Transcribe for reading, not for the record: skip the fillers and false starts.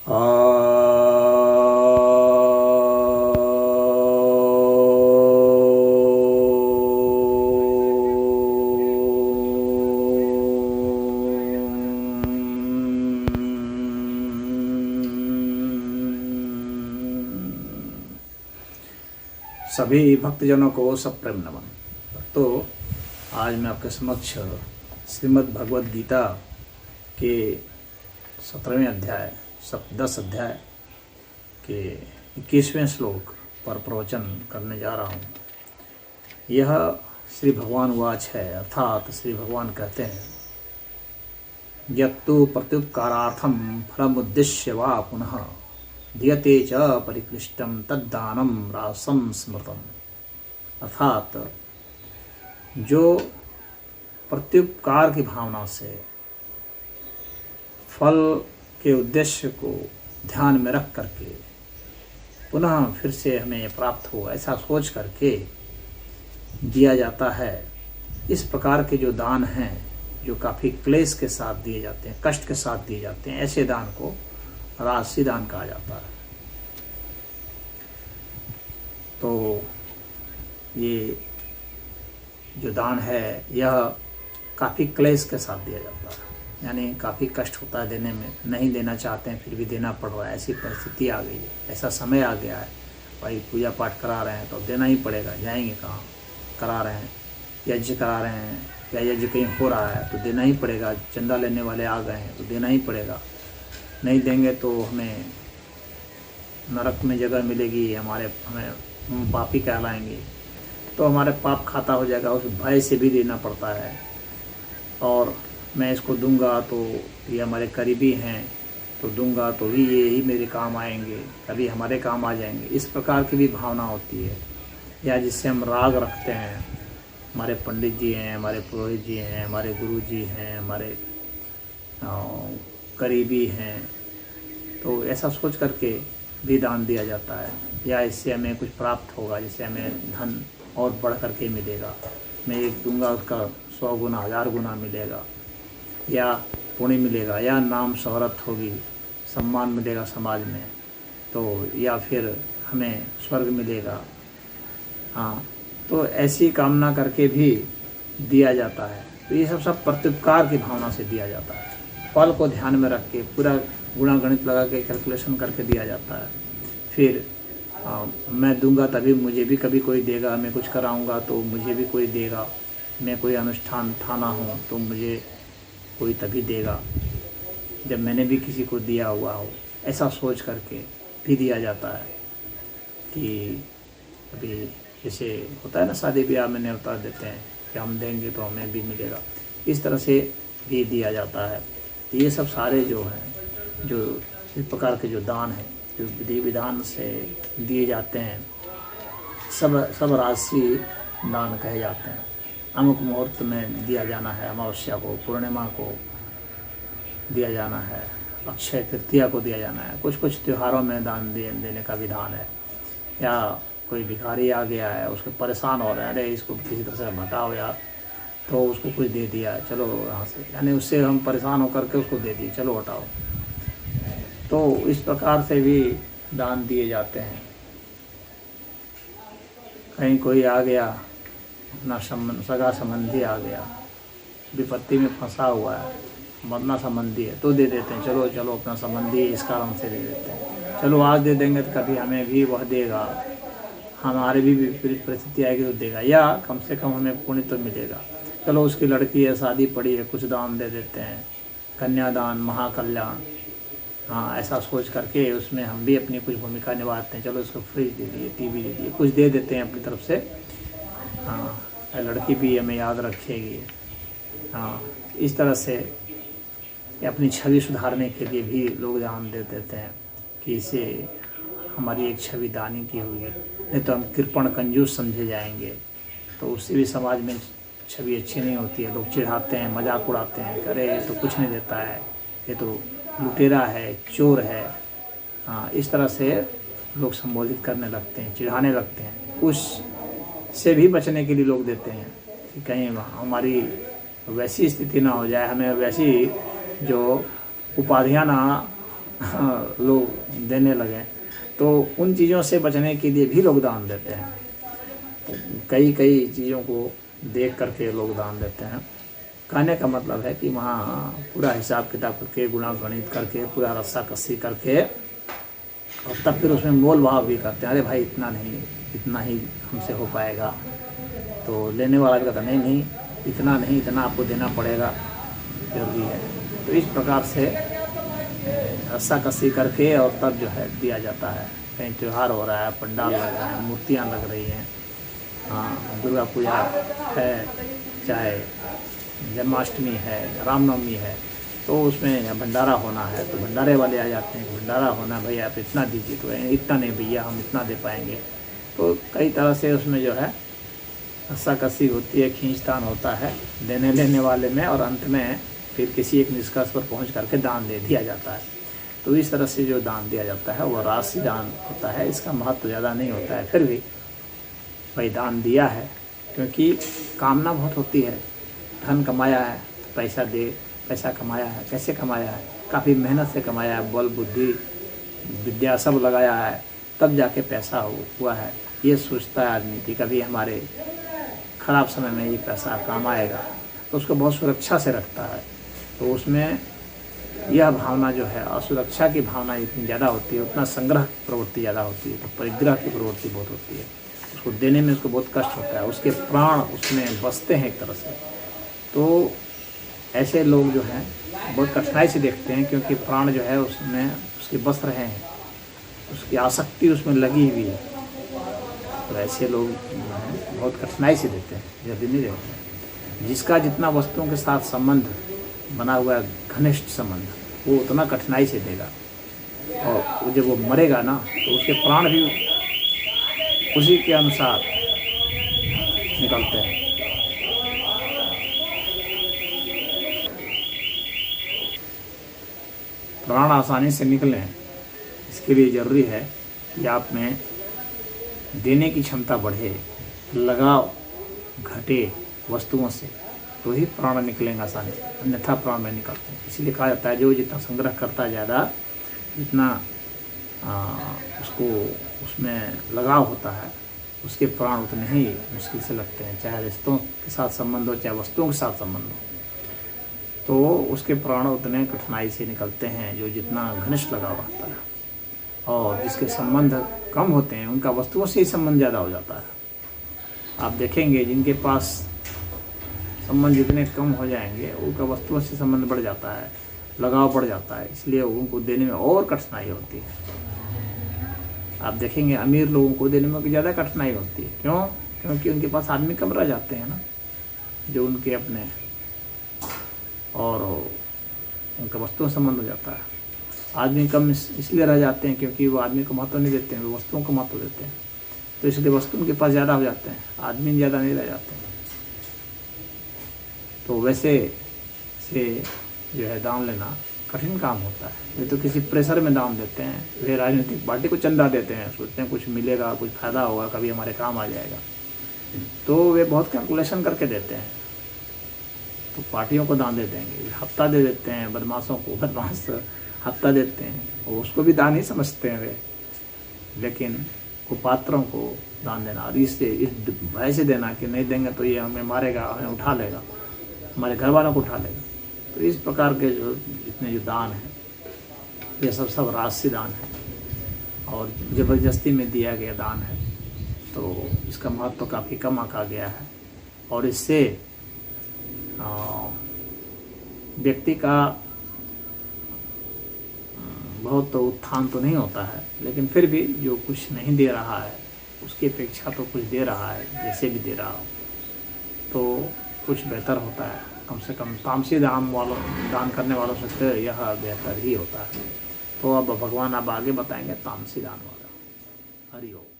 सभी भक्तजनों को सप्रेम नमन। तो आज मैं आपके समक्ष श्रीमद् भगवद गीता के 17वें अध्याय 10 अध्याय के 21वें श्लोक पर प्रवचन करने जा रहा हूँ। यह श्री भगवान वाच है, अर्थात श्री भगवान कहते हैं, यत्तु प्रत्युपकारार्थम फलमुद्दिश्य वा पुनः दीयते च परिक्लिष्टम तद्दानम रासम स्मृतम। अर्थात जो प्रत्युपकार की भावना से फल के उद्देश्य को ध्यान में रख करके पुनः फिर से हमें प्राप्त हो, ऐसा सोच करके दिया जाता है। इस प्रकार के जो दान हैं, जो काफ़ी क्लेश के साथ दिए जाते हैं, कष्ट के साथ दिए जाते हैं, ऐसे दान को राशि दान कहा जाता है। तो ये जो दान है यह काफ़ी क्लेश के साथ दिया जाता है, यानी काफ़ी कष्ट होता है देने में, नहीं देना चाहते हैं फिर भी देना पड़ रहा है। ऐसी परिस्थिति आ गई है, ऐसा समय आ गया है, भाई पूजा पाठ करा रहे हैं तो देना ही पड़ेगा, जाएंगे कहाँ, करा रहे हैं यज्ञ करा रहे हैं या यज्ञ कहीं हो रहा है तो देना ही पड़ेगा, चंदा लेने वाले आ गए हैं तो देना ही पड़ेगा, नहीं देंगे तो हमें नरक में जगह मिलेगी, हमें पापी कहलाएंगे, तो हमारे पाप खाता हो जाएगा, उस भय से भी देना पड़ता है। और मैं इसको दूंगा तो ये हमारे करीबी हैं, तो दूंगा तो ही ये ही मेरे काम आएंगे, कभी हमारे काम आ जाएंगे, इस प्रकार की भी भावना होती है। या जिससे हम राग रखते हैं, हमारे पंडित जी हैं, हमारे पुरोहित जी हैं, हमारे गुरु जी हैं, हमारे करीबी हैं, तो ऐसा सोच करके भी दान दिया जाता है। या इससे हमें कुछ प्राप्त होगा, जिससे हमें धन और बढ़ करके मिलेगा, मैं एक दूंगा उसका 100 गुना 1000 गुना मिलेगा, या पुण्य मिलेगा, या नाम शोहरत होगी, सम्मान मिलेगा समाज में, तो या फिर हमें स्वर्ग मिलेगा। हाँ, तो ऐसी कामना करके भी दिया जाता है। तो ये सब प्रत्युपकार की भावना से दिया जाता है। फल को ध्यान में रख के पूरा गुणा गणित लगा के कैलकुलेशन करके दिया जाता है। फिर मैं दूंगा तभी मुझे भी कभी कोई देगा, मैं कुछ कराऊंगा तो मुझे भी कोई देगा, मैं कोई अनुष्ठान ठाना हूँ तो मुझे कोई तभी देगा जब मैंने भी किसी को दिया हुआ हो, ऐसा सोच करके भी दिया जाता है। कि अभी जैसे होता है ना, शादी ब्याह में न्योता देते हैं कि हम देंगे तो हमें भी मिलेगा, इस तरह से भी दिया जाता है। तो ये सब सारे जो हैं, जो इस प्रकार के जो दान हैं, जो विधि विधान से दिए जाते हैं, सब राशि दान कहे जाते हैं। अमुक मुहूर्त में दिया जाना है, अमावस्या को, पूर्णिमा को दिया जाना है, अक्षय तृतीया को दिया जाना है, कुछ कुछ त्योहारों में दान देने का विधान है। या कोई भिखारी आ गया है, उसके परेशान हो रहे हैं, अरे इसको किसी तरह से हटाओ यार, तो उसको कुछ दे दिया, चलो यहाँ से, यानी उससे हम परेशान होकर के उसको दे दिए, चलो हटाओ। तो इस प्रकार से भी दान दिए जाते हैं। कहीं कोई आ गया, अपना सगा संबंधी आ गया, विपत्ति में फंसा हुआ है, मरना संबंधी है, तो दे देते हैं, चलो चलो अपना संबंधी इस कारण से दे देते हैं, चलो आज दे देंगे तो कभी हमें भी वह देगा, हमारे भी विपरीत परिस्थिति आएगी तो देगा, या कम से कम हमें पुण्य तो मिलेगा, चलो उसकी लड़की है, शादी पड़ी है, कुछ दान दे देते हैं, कन्यादान, महाकल्याण। हाँ, ऐसा सोच करके उसमें हम भी अपनी कुछ भूमिका निभाते हैं, चलो उसको फ्रिज दे दिए, टीवी दे दिए, कुछ दे देते हैं अपनी तरफ से। हाँ, लड़की भी हमें याद रखेगी। हाँ, इस तरह से अपनी छवि सुधारने के लिए भी लोग दान दे देते हैं कि इसे हमारी एक छवि दानी की हुई, नहीं तो हम कृपण कंजूस समझे जाएंगे, तो उससे भी समाज में छवि अच्छी नहीं होती है। लोग चिढ़ाते हैं, मजाक उड़ाते हैं, अरे ये तो कुछ नहीं देता है, ये तो लुटेरा है, चोर है। हाँ, इस तरह से लोग संबोधित करने लगते हैं, चिढ़ाने लगते हैं। उससे भी बचने के लिए लोग देते हैं कि कहीं हमारी वैसी स्थिति ना हो जाए, हमें वैसी जो उपाधियाँ ना लोग देने लगे, तो उन चीज़ों से बचने के लिए भी लोग दान देते हैं। कई कई चीज़ों को देख करके लोग दान देते हैं। कहने का मतलब है कि वहाँ पूरा हिसाब किताब करके, गुणा गणित करके, पूरा रस्सा कस्सी करके, और तब फिर उसमें मोल भाव भी करते हैं। अरे भाई इतना नहीं, इतना ही हमसे हो पाएगा। तो लेने वाला भी कहता नहीं इतना नहीं, इतना आपको देना पड़ेगा, जरूरी है। तो इस प्रकार से रस्सा कस्सी करके और तब जो है दिया जाता है। कहीं त्यौहार हो रहा है, पंडाल लग रहा है, मूर्तियाँ लग रही हैं, हाँ दुर्गा पूजा है, चाहे जन्माष्टमी है, रामनवमी है, तो उसमें भंडारा होना है तो भंडारे वाले आ जाते हैं। भंडारा होना है, भैया आप इतना दीजिए, तो इतना नहीं भैया हम इतना दे पाएंगे। तो कई तरह से उसमें जो है रस्सा कस्सी होती है, खींचतान होता है देने लेने वाले में, और अंत में फिर किसी एक निष्कर्ष पर पहुंच करके दान दे दिया जाता है। तो इस तरह से जो दान दिया जाता है वो राशि दान होता है। इसका महत्व ज़्यादा नहीं होता है, फिर भी भाई दान दिया है, क्योंकि कामना बहुत होती है। धन कमाया है, पैसा दे, पैसा कमाया है, कैसे कमाया है, काफ़ी मेहनत से कमाया है, बल बुद्धि विद्या सब लगाया है, तब जाके पैसा हुआ है। ये सोचता है आदमी कि कभी हमारे ख़राब समय में ये पैसा काम आएगा, तो उसको बहुत सुरक्षा से रखता है। तो उसमें यह भावना जो है, असुरक्षा की भावना जितनी ज़्यादा होती है, उतना संग्रह की प्रवृत्ति ज़्यादा होती है, तो परिग्रह की प्रवृत्ति बहुत होती है। उसको देने में उसको बहुत कष्ट होता है, उसके प्राण उसमें बसते हैं एक तरह से। तो ऐसे लोग जो हैं बहुत कठिनाई से देखते हैं, क्योंकि प्राण जो है उसमें उसके बस रहे हैं, उसकी आसक्ति उसमें लगी हुई है। तो ऐसे लोग जो हैं बहुत कठिनाई से देते हैं, जल्दी नहीं देते हैं। जिसका जितना वस्तुओं के साथ संबंध बना हुआ है, घनिष्ठ संबंध, वो उतना कठिनाई से देगा। और जब वो मरेगा ना, तो उसके प्राण भी उसी के अनुसार निकलते हैं। प्राण आसानी से निकलें, इसके लिए ज़रूरी है कि आप में देने की क्षमता बढ़े, लगाव घटे वस्तुओं से, तो ही प्राण निकलेंगे आसानी से, अन्यथा प्राण नहीं निकलते हैं। इसीलिए कहा जाता है जो जितना संग्रह करता है ज़्यादा, जितना उसको उसमें लगाव होता है, उसके प्राण उतने ही मुश्किल से लगते हैं। चाहे रिश्तों के साथ संबंध हो, चाहे वस्तुओं के साथ संबंध हो, तो उसके प्राण उतने कठिनाई से निकलते हैं जो जितना घनिष्ठ लगाव रहता है। और जिसके संबंध कम होते हैं, उनका वस्तुओं से ही संबंध ज़्यादा हो जाता है। आप देखेंगे जिनके पास संबंध जितने कम हो जाएंगे, उनका वस्तुओं से संबंध बढ़ जाता है, लगाव बढ़ जाता है, इसलिए उनको देने में और कठिनाई होती है। आप देखेंगे अमीर लोगों को देने में ज़्यादा कठिनाई होती है। क्यों? क्योंकि उनके पास आदमी कम रह जाते हैं ना, जो उनके अपने, और उनका वस्तुओं से संबंध हो जाता है। आदमी कम इसलिए रह जाते हैं क्योंकि वो आदमी को महत्व नहीं देते हैं, वो वस्तुओं को महत्व देते हैं। तो इसलिए वस्तु उनके पास ज़्यादा हो जाते हैं, आदमी ज़्यादा नहीं रह जाते हैं। तो वैसे से जो है दान लेना कठिन काम होता है। वे तो किसी प्रेशर में दान देते हैं, वे राजनीतिक पार्टी को चंदा देते हैं, सोचते हैं कुछ मिलेगा, कुछ फ़ायदा होगा, कभी हमारे काम आ जाएगा, तो वे बहुत कैलकुलेशन करके देते हैं। तो पार्टियों को दान दे देंगे, हफ्ता दे देते हैं, बदमाशों को बदमाश हफ्ता देते हैं, और उसको भी दान ही समझते हैं वे। लेकिन कुपात्रों को दान देना, और इससे इस भय से देना कि नहीं देंगे तो ये हमें मारेगा, हमें उठा लेगा, हमारे घर वालों को उठा लेगा। तो इस प्रकार के जो जितने जो दान हैं, ये सब राशि दान है, और ज़बरदस्ती में दिया गया दान है। तो इसका महत्व तो काफ़ी कम आंका गया है, और इससे व्यक्ति का बहुत तो उत्थान तो नहीं होता है, लेकिन फिर भी जो कुछ नहीं दे रहा है उसकी अपेक्षा तो कुछ दे रहा है, जैसे भी दे रहा हो, तो कुछ बेहतर होता है। कम से कम तामसी दान करने वालों से तो यह बेहतर ही होता है। तो अब भगवान अब आगे बताएंगे तामसी दान वाला। हरि ओम।